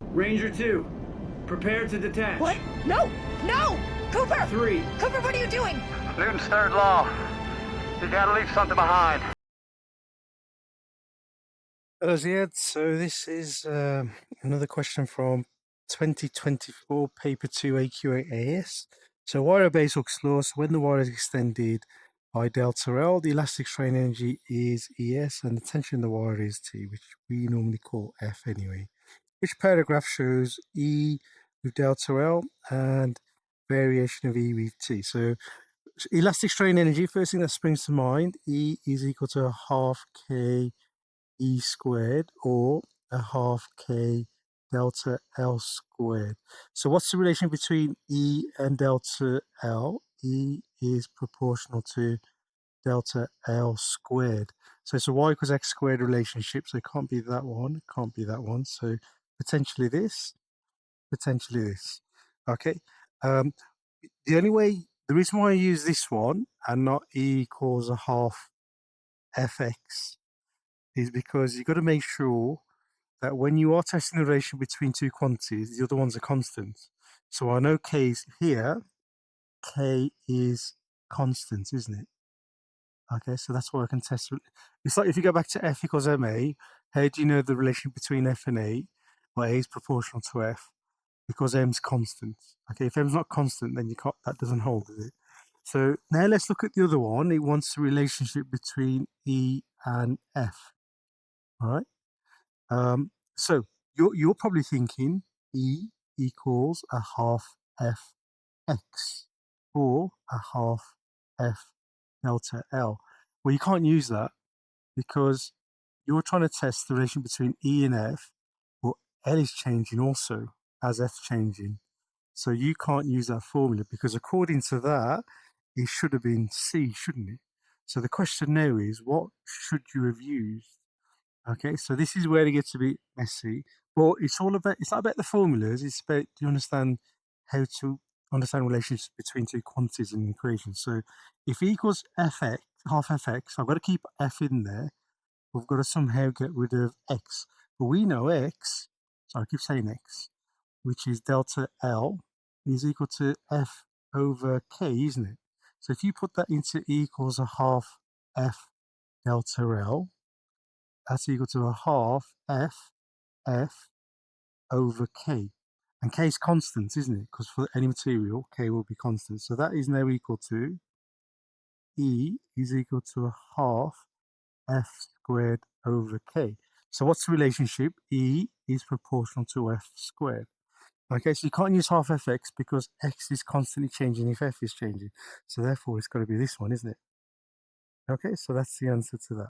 Ranger 2, prepare to detach. What? No! No! Cooper! 3. Cooper, what are you doing? Newton's third law. You gotta leave something behind. Hello, Ziad. So this is another question from 2024 paper 2 AQA AS. So wire obeys Hooke's law. So when the wire is extended by delta L, the elastic strain energy is ES and the tension in the wire is T, which we normally call F anyway. Which paragraph shows E with delta L and variation of E with T? So elastic strain energy, first thing that springs to mind, E is equal to a half K E squared or a half K delta L squared. So what's the relation between E and delta L? E is proportional to delta L squared. So it's a y equals x squared relationship. So it can't be that one, it can't be that one. So potentially this, potentially this. Okay. The reason why I use this one and not E equals a half fx is because you've got to make sure that when you are testing the relation between two quantities, the other one's a constant. So I know K is here, K is constant, isn't it? Okay, so that's why I can test. It's like if you go back to F equals MA, how do you know the relation between F and A? Well, A is proportional to F because M's constant. Okay, if M's not constant, then you can't, that doesn't hold, does it? So now let's look at the other one. It wants the relationship between E and F. All right. So you're probably thinking E equals a half Fx or a half F delta L. Well, you can't use that because you're trying to test the relation between E and F. Well, L is changing also as F changing. So you can't use that formula because according to that, it should have been C, shouldn't it? So the question now is, what should you have used? Okay, so this is where it gets a bit messy, but it's not about the formulas, it's about, do you understand how to understand relationships between two quantities in an equation? So if E equals fx, half fx, I've got to keep f in there, we've got to somehow get rid of x. But we know x, so I keep saying x, which is delta L, is equal to f over k, isn't it? So if you put that into E equals a half f delta L, that's equal to a half f over k. And k is constant, isn't it? Because for any material, k will be constant. So that is now equal to E is equal to a half f squared over k. So what's the relationship? E is proportional to f squared. Okay, so you can't use half fx because x is constantly changing if f is changing. So therefore it's got to be this one, isn't it? Okay, so that's the answer to that.